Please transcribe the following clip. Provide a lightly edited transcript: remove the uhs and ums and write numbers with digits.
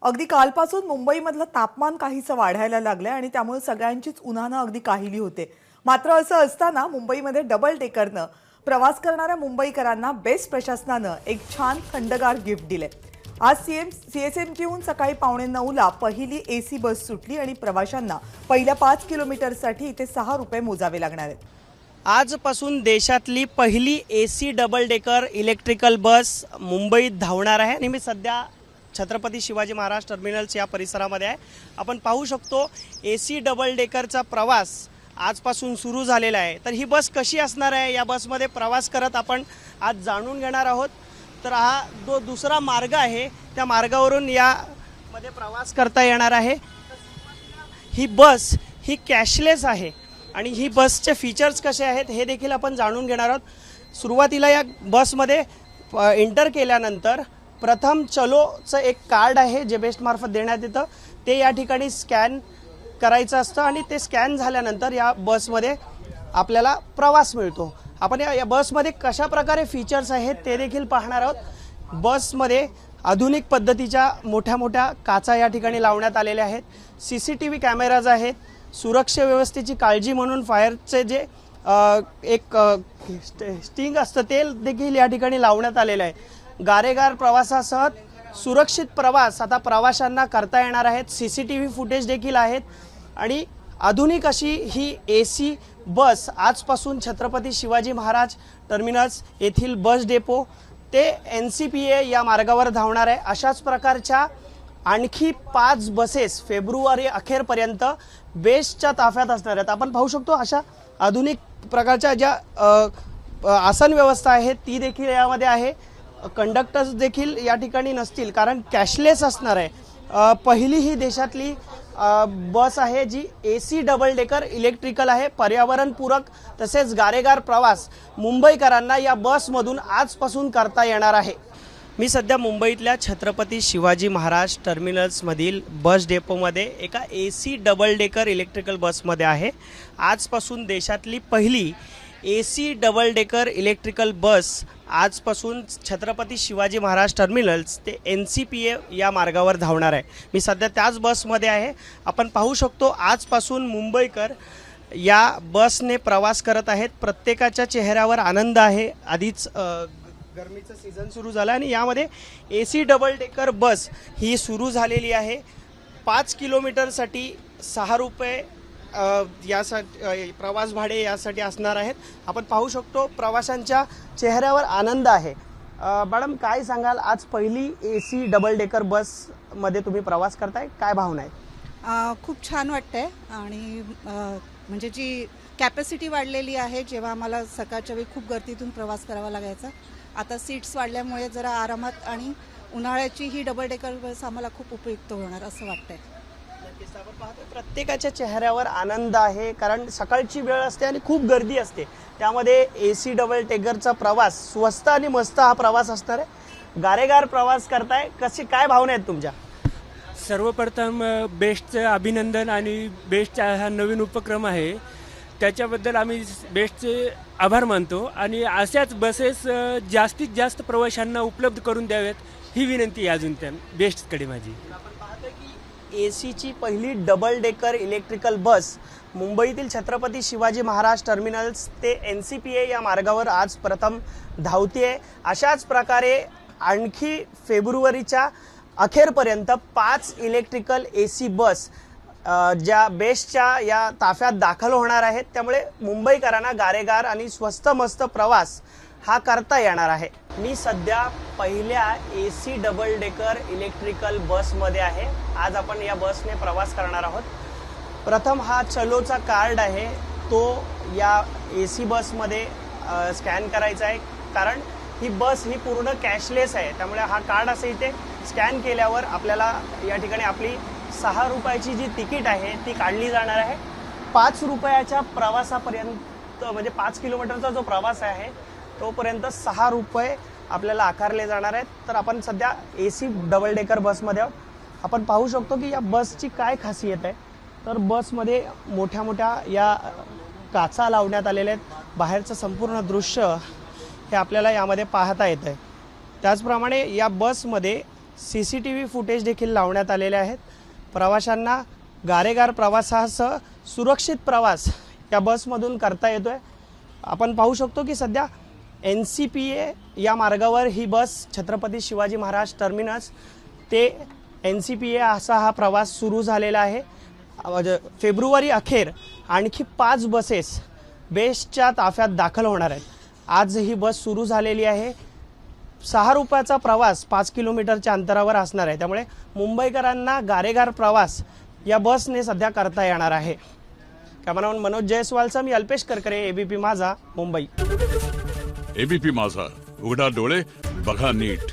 अगदी कालपासून मुंबईमधलं तापमान काहीसं वाढायला लागलंय आणि त्यामुळे सगळ्यांचीच उन्हानं अगदी काहिली होते। मात्र असं असताना मुंबईमध्ये डबल डेकरनं प्रवास करणाऱ्या मुंबईकरांना बेस्ट प्रशासनानं एक छान थंडगार गिफ्ट दिले। आज सीएसएमटीहून सकाळी 9:15ला पहिली एसी बस सुटली आणि प्रवाशांना पहिल्या 5 किलोमीटरसाठी इथे 6 रुपये मोजावे लागणार आहेत। आजपासून देशातली पहिली एसी डबल डेकर इलेक्ट्रिकल बस मुंबईत धावणार आहे आणि मी सध्या छत्रपती शिवाजी महाराज टर्मिनल्स या परिसरामध्ये आहे। आपण पाहू शकतो एसी डबल डेकरचा प्रवास आजपासून सुरू झालेला आहे। तर ही बस कशी असणार आहे, या बसमध्ये प्रवास करत आपण आज जाणून घेणार आहोत। तर हा जो दुसरा मार्ग आहे त्या मार्गावरून यामध्ये प्रवास करता येणार आहे। ही बस ही कॅशलेस आहे आणि ही बसचे फीचर्स कसे आहेत हे देखील आपण जाणून घेणार आहोत। सुरुवातीला या बसमध्ये एंटर केल्यानंतर प्रथम चलोचं एक कार्ड आहे जे बेस्ट मार्फत देण्यात येतं, ते या ठिकाणी स्कॅन करायचं असतं आणि ते स्कॅन झाल्यानंतर या बसमध्ये आपल्याला प्रवास मिळतो। आपण या बसमध्ये कशा प्रकारे फीचर्स आहेत ते देखील पाहणार आहोत। बसमध्ये आधुनिक पद्धतीच्या मोठ्या मोठ्या काचा या ठिकाणी लावण्यात आलेल्या आहेत। CCTV कॅमेराज आहेत। सुरक्षा व्यवस्थेची काळजी म्हणून फायरचे जे एक स्टिंग असतं ते देखील या ठिकाणी लावण्यात आलेलं आहे। गारेगार प्रवासासह सुरक्षित प्रवास आता प्रवाशांना करता येणार आहेत। CCTV फुटेज देखील आहेत आणि आधुनिक अशी ही एसी बस आजपासून छत्रपती शिवाजी महाराज टर्मिनल्स येथील बस डेपो ते NCPA या मार्गावर धावणार आहे। अशाच प्रकारच्या आणखी 5 बसेस फेब्रुवारी अखेरपर्यंत बेस्टच्या ताफ्यात असणार आहेत। आपण पाहू शकतो अशा आधुनिक प्रकारच्या ज्या आसन व्यवस्था आहे ती देखील यामध्ये आहे। कंडक्टर्स देखील या ठिकाणी नसतील कारण कॅशलेस असणार आहे। पहिली ही देशातली बस आहे जी एसी डबल डेकर इलेक्ट्रिकल आहे। पर्यावरणपूरक तसेच गारेगार प्रवास मुंबईकरांना या बसमधून आजपासून करता येणार आहे। मी सध्या मुंबईतल्या छत्रपती शिवाजी महाराज टर्मिनल्समधील बस डेपोमध्ये एका एसी डबल डेकर इलेक्ट्रिकल बसमध्ये आहे। आजपासून देशातली पहिली एसी डबल डेकर इलेक्ट्रिकल बस आजपासून छत्रपती शिवाजी महाराज टर्मिनल्स ते NCPA या मार्गावर धावणार आहे। मी सध्या त्याच बसमध्ये आहे। आपण पाहू शकतो आजपासून मुंबईकर या बसने प्रवास करत आहेत। प्रत्येकाच्या चेहऱ्यावर आनंद आहे। आधीच गरमीचं सीझन सुरू झालं आणि यामध्ये एसी डबल डेकर बस ही सुरू झालेली आहे। 5 किलोमीटरसाठी 6 रुपये यासाठी प्रवास भाडे यासाठी असणार आहेत। आपण पाहू शकतो प्रवाशांच्या चेहऱ्यावर आनंद आहे। मॅडम काय सांगाल, आज पहिली एसी डबल डेकर बसमध्ये तुम्ही प्रवास करताय, काय भावना आहे? खूप छान वाटतंय आणि म्हणजे जी कॅपॅसिटी वाढलेली आहे, जेव्हा आम्हाला सकाळच्या वेळी खूप गर्दीतून प्रवास करावा लागायचा, आता सीट्स वाढल्यामुळे जरा आरामात आणि उन्हाळ्याची ही डबल डेकर बस आम्हाला खूप उपयुक्त होणार असं वाटतंय। आपण पाहतो प्रत्येकाच्या चेहऱ्यावर आनंद आहे कारण सकाळची वेळ असते आणि खूप गर्दी असते, त्यामध्ये एसी डबल डेकरचा प्रवास स्वस्त आणि मस्त हा प्रवास असणार आहे। गारेगार प्रवास करताय, कशी काय भावना आहेत तुमच्या? सर्वप्रथम बेस्टचं अभिनंदन आणि बेस्टचा हा नवीन उपक्रम आहे त्याच्याबद्दल आम्ही बेस्टचे आभार मानतो आणि अशाच बसेस जास्तीत जास्त प्रवाशांना उपलब्ध करून द्याव्यात ही विनंती आहे अजून त्या बेस्टकडे माझी। एसीची पहिली डबल डेकर इलेक्ट्रिकल बस मुंबईतील छत्रपती शिवाजी महाराज टर्मिनल्स ते NCPA या मार्गावर आज प्रथम धावते। अशाच प्रकारे आणखी फेब्रुवारीच्या अखेरपर्यंत 5 इलेक्ट्रिकल एसी बस ज्या बेस्टच्या या ताफ्यात दाखल होणार आहेत, त्यामुळे मुंबईकरांना गारेगार आणि स्वस्त मस्त प्रवास हा करता येणार आहे। मी सध्या पहिल्या एसी डबल डेकर इलेक्ट्रिकल बसमध्ये आहे। आज आपण या बसने प्रवास करणार आहोत। प्रथम हा चलोचा कार्ड आहे तो या एसी बसमध्ये स्कॅन करायचा आहे कारण ही बस ही पूर्ण कॅशलेस आहे, त्यामुळे हा कार्ड असं इथे स्कॅन केल्यावर आपल्याला या ठिकाणी आपली 6 रुपयाची जी तिकीट आहे ती काढली जाणार आहे। 5 रुपयाच्या प्रवासापर्यंत म्हणजे 5 किलोमीटरचा जो प्रवास आहे तोपर्यंत 6 रुपये आपल्याला आकारले जाणार आहेत। तर आपण सध्या एसी डबल डेकर बसमध्ये आहोत। आपण पाहू शकतो की या बसची काय खासियत आहे, तर बसमध्ये मोठ्या मोठ्या या काचा लावण्यात आलेल्या आहेत। बाहेरचं संपूर्ण दृश्य हे आपल्याला यामध्ये पाहता येतं आहे। त्याचप्रमाणे या बसमध्ये CCTV फुटेज देखील लावण्यात आलेले आहेत. प्रवाशांना गारेगार प्रवासासह सुरक्षित प्रवास या बसमधून करता येतोय. आपण पाहू शकतो की सध्या NCPA या मार्गावर ही बस छत्रपती शिवाजी महाराज टर्मिनस ते NCPA असा हा प्रवास सुरू झालेला आहे. फेब्रुवारी अखेर आणखी 5 बसेस बेस्टच्या ताफ्यात दाखल होणार आहेत. आज ही बस सुरू झालेली आहे. 6 रुपयाचा प्रवास 5 किलोमीटरच्या अंतरावर असणार आहे. त्यामुळे मुंबईकरांना गारेगार प्रवास या बसने सध्या करता येणार आहे. कॅमेरामन मनोज जयस्वालचा मी अल्पेश करकरे, ABP माझा, मुंबई. ABP माझा, उघडा डोळे बघा नीट.